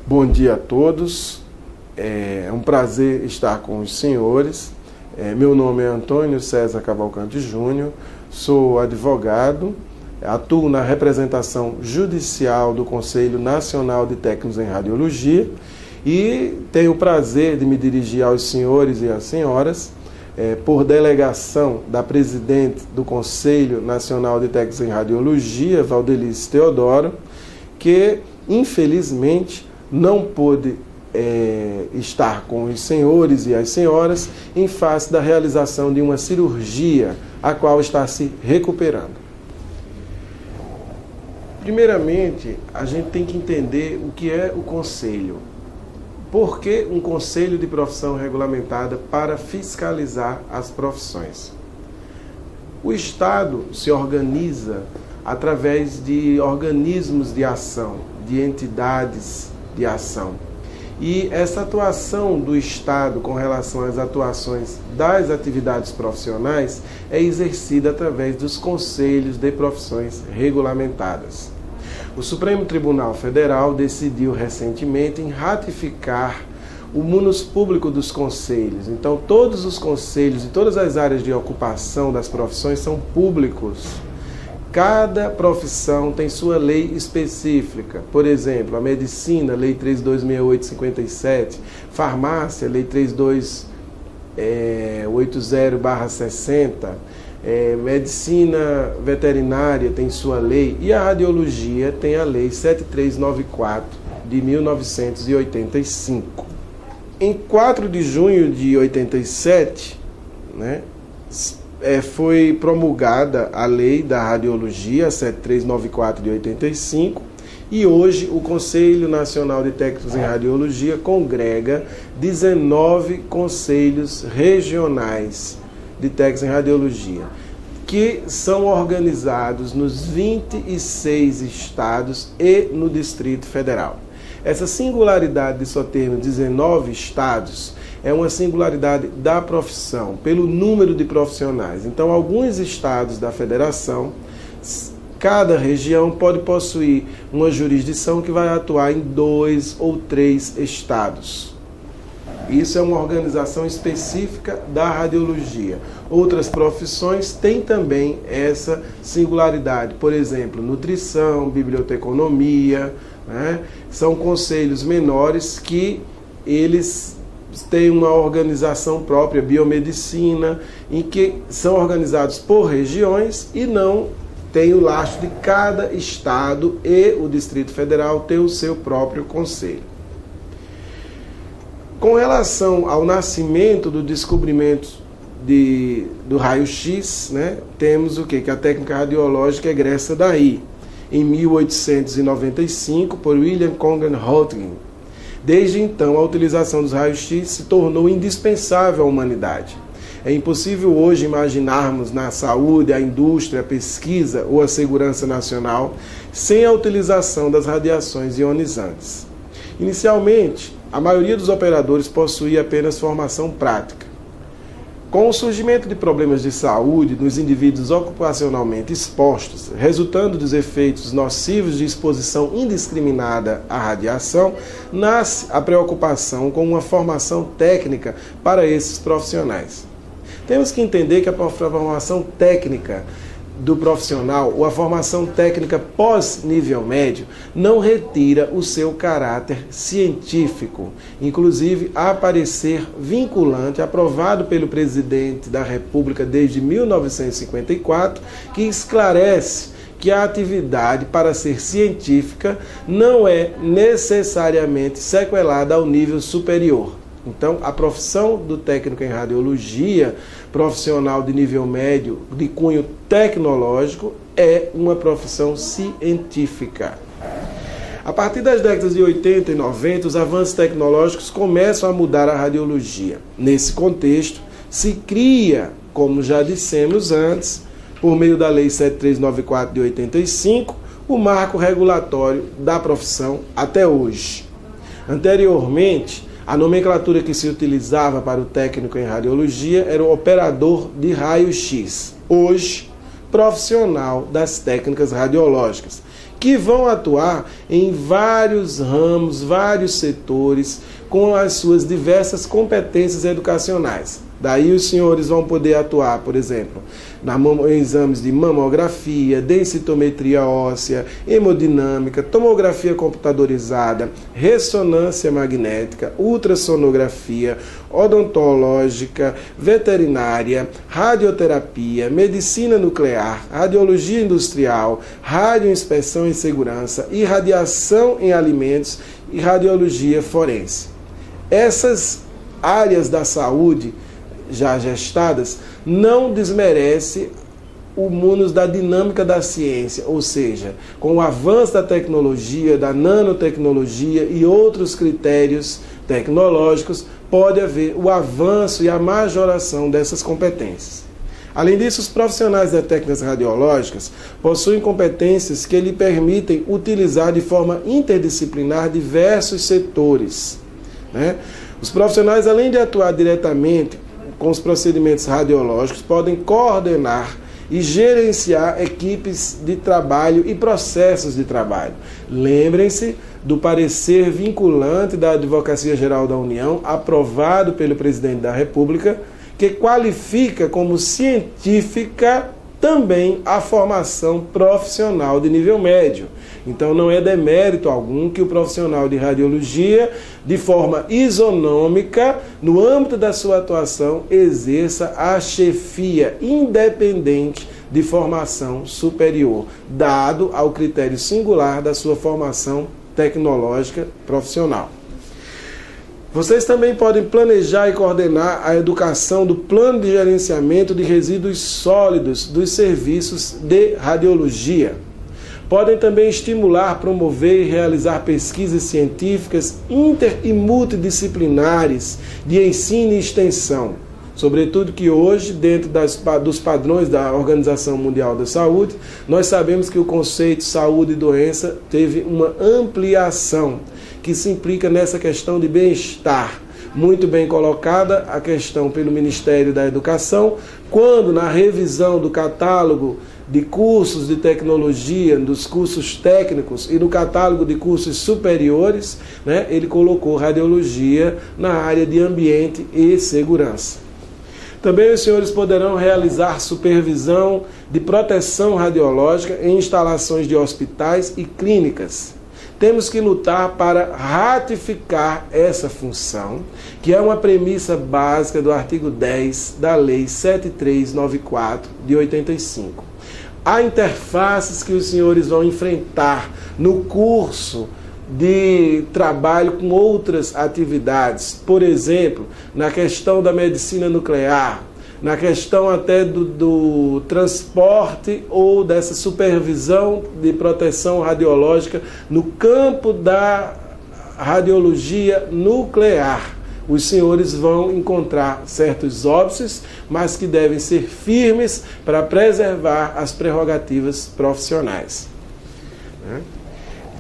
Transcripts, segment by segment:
Bom dia a todos, é um prazer estar com os senhores. Meu nome é Antônio César Cavalcante Júnior, sou advogado, atuo na representação judicial do Conselho Nacional de Técnicos em Radiologia e tenho o prazer de me dirigir aos senhores e às senhoras, por delegação da presidente do Conselho Nacional de Técnicos em Radiologia, Valdelice Teodoro, que infelizmente não pôde estar com os senhores e as senhoras em face da realização de uma cirurgia a qual está se recuperando. Primeiramente, a gente tem que entender o que é o conselho. Por que um conselho de profissão regulamentada para fiscalizar as profissões? O Estado se organiza através de organismos de ação, de entidades de ação. E essa atuação do Estado com relação às atuações das atividades profissionais é exercida através dos conselhos de profissões regulamentadas. O Supremo Tribunal Federal decidiu recentemente em ratificar o munus público dos conselhos. Então, todos os conselhos e todas as áreas de ocupação das profissões são públicos. Cada profissão tem sua lei específica. Por exemplo, a medicina, Lei 3268/57, farmácia, Lei 3280/60, medicina veterinária tem sua lei e a radiologia tem a Lei 7394 de 1985. Em 4 de junho de 87, foi promulgada a Lei da Radiologia, 7394 de 85, e hoje o Conselho Nacional de Técnicos em Radiologia congrega 19 conselhos regionais de técnicos em radiologia, que são organizados nos 26 estados e no Distrito Federal. Essa singularidade de só termos 19 estados é uma singularidade da profissão, pelo número de profissionais. Então, alguns estados da federação, cada região pode possuir uma jurisdição que vai atuar em 2 ou 3 estados. Isso é uma organização específica da radiologia. Outras profissões têm também essa singularidade. Por exemplo, nutrição, biblioteconomia, são conselhos menores que eles têm uma organização própria, biomedicina, em que são organizados por regiões e não tem o lastro de cada estado e o Distrito Federal ter o seu próprio conselho. Com relação ao nascimento do descobrimento do raio-x, temos o quê? Que a técnica radiológica egressa daí, em 1895, por William Congan Röntgen. Desde então, a utilização dos raios-x se tornou indispensável à humanidade. É impossível hoje imaginarmos na saúde, a indústria, a pesquisa ou a segurança nacional sem a utilização das radiações ionizantes. Inicialmente, a maioria dos operadores possuía apenas formação prática. Com o surgimento de problemas de saúde nos indivíduos ocupacionalmente expostos, resultando dos efeitos nocivos de exposição indiscriminada à radiação, nasce a preocupação com uma formação técnica para esses profissionais. Temos que entender que a formação técnica do profissional, ou a formação técnica pós-nível médio, não retira o seu caráter científico, inclusive a parecer vinculante, aprovado pelo presidente da República desde 1954, que esclarece que a atividade, para ser científica, não é necessariamente sequelada ao nível superior. Então, a profissão do técnico em radiologia, profissional de nível médio, de cunho tecnológico, é uma profissão científica. A partir das décadas de 80 e 90, os avanços tecnológicos começam a mudar a radiologia. Nesse contexto, se cria, como já dissemos antes, por meio da Lei 7394 de 85, o marco regulatório da profissão até hoje. Anteriormente, a nomenclatura que se utilizava para o técnico em radiologia era o operador de raio-x. Hoje, profissional das técnicas radiológicas, que vão atuar em vários ramos, vários setores, com as suas diversas competências educacionais. Daí os senhores vão poder atuar, por exemplo, em exames de mamografia, densitometria óssea, hemodinâmica, tomografia computadorizada, ressonância magnética, ultrassonografia, odontológica, veterinária, radioterapia, medicina nuclear, radiologia industrial, radioinspeção e segurança, irradiação em alimentos e radiologia forense. Essas áreas da saúde já gestadas, não desmerece o munus da dinâmica da ciência, ou seja, com o avanço da tecnologia, da nanotecnologia e outros critérios tecnológicos, pode haver o avanço e a majoração dessas competências. Além disso, os profissionais das técnicas radiológicas possuem competências que lhe permitem utilizar de forma interdisciplinar diversos setores, né? Os profissionais, além de atuar diretamente com os procedimentos radiológicos, podem coordenar e gerenciar equipes de trabalho e processos de trabalho. Lembrem-se do parecer vinculante da Advocacia Geral da União, aprovado pelo Presidente da República, que qualifica como científica também a formação profissional de nível médio. Então não é demérito algum que o profissional de radiologia, de forma isonômica, no âmbito da sua atuação, exerça a chefia independente de formação superior, dado ao critério singular da sua formação tecnológica profissional. Vocês também podem planejar e coordenar a educação do plano de gerenciamento de resíduos sólidos dos serviços de radiologia. Podem também estimular, promover e realizar pesquisas científicas inter e multidisciplinares de ensino e extensão. Sobretudo que hoje, dentro dos padrões da Organização Mundial da Saúde, nós sabemos que o conceito saúde e doença teve uma ampliação, que se implica nessa questão de bem-estar. Muito bem colocada a questão pelo Ministério da Educação, quando na revisão do catálogo de cursos de tecnologia, dos cursos técnicos e no catálogo de cursos superiores, né, ele colocou radiologia na área de ambiente e segurança. Também os senhores poderão realizar supervisão de proteção radiológica em instalações de hospitais e clínicas. Temos que lutar para ratificar essa função, que é uma premissa básica do artigo 10 da Lei 7394 de 85. Há interfaces que os senhores vão enfrentar no curso de trabalho com outras atividades, por exemplo, na questão da medicina nuclear, na questão até do transporte ou dessa supervisão de proteção radiológica no campo da radiologia nuclear. Os senhores vão encontrar certos óbices, mas que devem ser firmes para preservar as prerrogativas profissionais.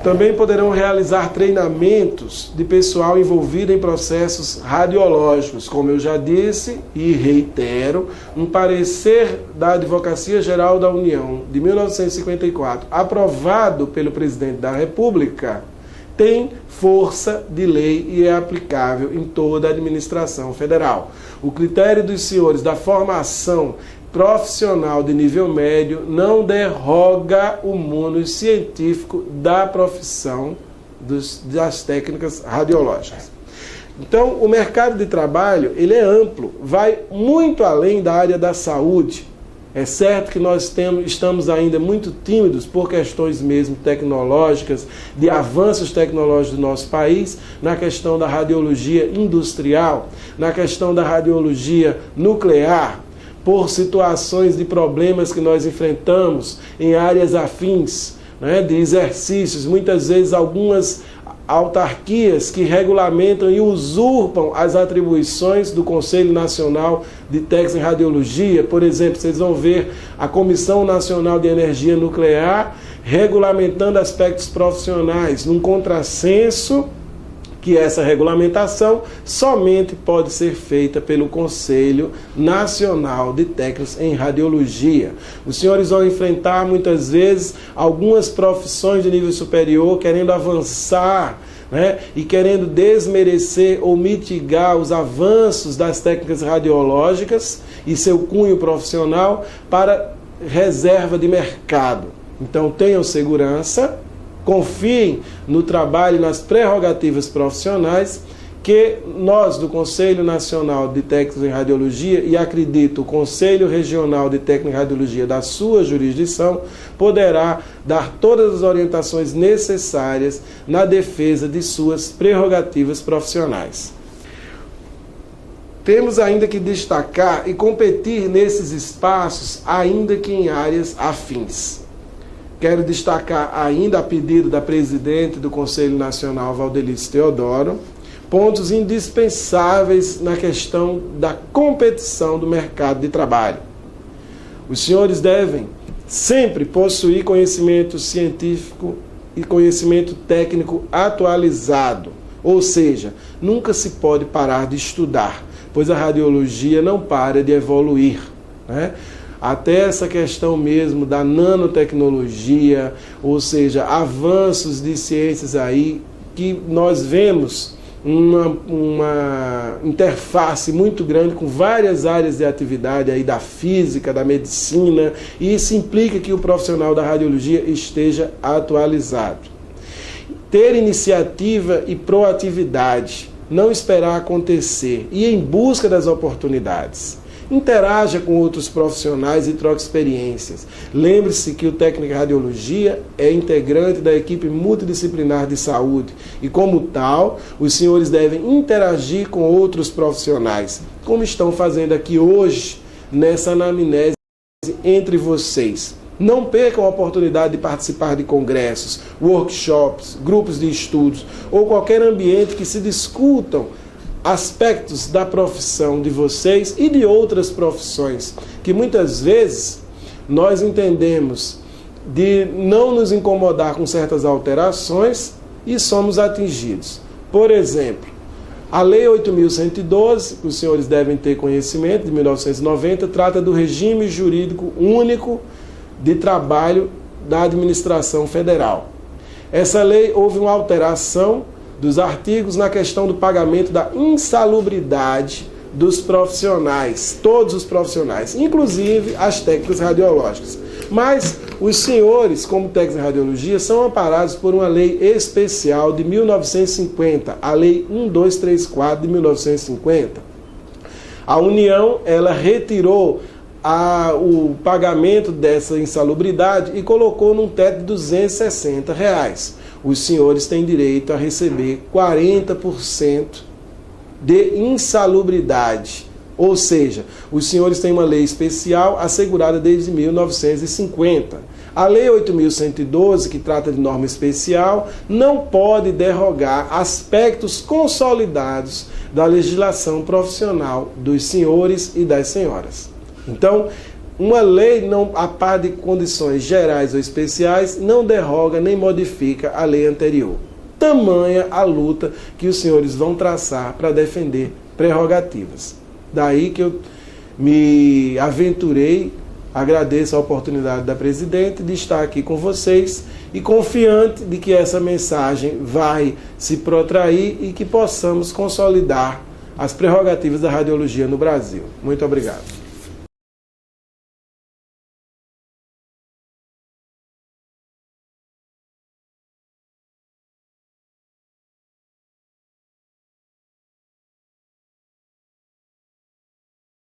Também poderão realizar treinamentos de pessoal envolvido em processos radiológicos, como eu já disse e reitero, um parecer da Advocacia Geral da União de 1954, aprovado pelo Presidente da República, tem força de lei e é aplicável em toda a administração federal. O critério dos senhores da formação profissional de nível médio não derroga o mundo científico da profissão das técnicas radiológicas. Então, o mercado de trabalho ele é amplo, vai muito além da área da saúde. É certo que nós estamos ainda muito tímidos por questões mesmo tecnológicas, de avanços tecnológicos do nosso país, na questão da radiologia industrial, na questão da radiologia nuclear, por situações de problemas que nós enfrentamos em áreas afins, né, de exercícios, muitas vezes algumas autarquias que regulamentam e usurpam as atribuições do Conselho Nacional de Técnicos em Radiologia. Por exemplo, vocês vão ver a Comissão Nacional de Energia Nuclear regulamentando aspectos profissionais num contrassenso que essa regulamentação somente pode ser feita pelo Conselho Nacional de Técnicos em Radiologia. Os senhores vão enfrentar muitas vezes algumas profissões de nível superior querendo avançar, né, e querendo desmerecer ou mitigar os avanços das técnicas radiológicas e seu cunho profissional para reserva de mercado. Então tenham segurança, confiem no trabalho e nas prerrogativas profissionais que nós do Conselho Nacional de Técnicos em Radiologia, e acredito o Conselho Regional de Técnica em Radiologia da sua jurisdição, poderá dar todas as orientações necessárias na defesa de suas prerrogativas profissionais. Temos ainda que destacar e competir nesses espaços, ainda que em áreas afins. Quero destacar ainda, a pedido da presidente do Conselho Nacional, Valdelice Teodoro, pontos indispensáveis na questão da competição do mercado de trabalho. Os senhores devem sempre possuir conhecimento científico e conhecimento técnico atualizado, ou seja, nunca se pode parar de estudar, pois a radiologia não para de evoluir, né? Até essa questão mesmo da nanotecnologia, ou seja, avanços de ciências aí que nós vemos uma interface muito grande com várias áreas de atividade aí da física, da medicina, e isso implica que o profissional da radiologia esteja atualizado. Ter iniciativa e proatividade, não esperar acontecer, e em busca das oportunidades. Interaja com outros profissionais e troque experiências. Lembre-se que o técnico de radiologia é integrante da equipe multidisciplinar de saúde e, como tal, os senhores devem interagir com outros profissionais, como estão fazendo aqui hoje nessa anamnese entre vocês. Não percam a oportunidade de participar de congressos, workshops, grupos de estudos ou qualquer ambiente que se discutam aspectos da profissão de vocês e de outras profissões, que muitas vezes nós entendemos de não nos incomodar com certas alterações e somos atingidos. Por exemplo, a Lei 8.112, que os senhores devem ter conhecimento, de 1990, trata do regime jurídico único de trabalho da administração federal. Essa lei houve uma alteração dos artigos na questão do pagamento da insalubridade dos profissionais, todos os profissionais, inclusive as técnicas radiológicas. Mas os senhores, como técnicos de radiologia, são amparados por uma lei especial de 1950, a Lei 1234 de 1950. A União, ela retirou o pagamento dessa insalubridade e colocou num teto de R$260. Os senhores têm direito a receber 40% de insalubridade. Ou seja, os senhores têm uma lei especial assegurada desde 1950. A Lei 8.112, que trata de norma especial, não pode derrogar aspectos consolidados da legislação profissional dos senhores e das senhoras. Então, uma lei, não, a par de condições gerais ou especiais, não derroga nem modifica a lei anterior. Tamanha a luta que os senhores vão traçar para defender prerrogativas. Daí que eu me aventurei, agradeço a oportunidade da presidente de estar aqui com vocês e confiante de que essa mensagem vai se protrair e que possamos consolidar as prerrogativas da radiologia no Brasil. Muito obrigado.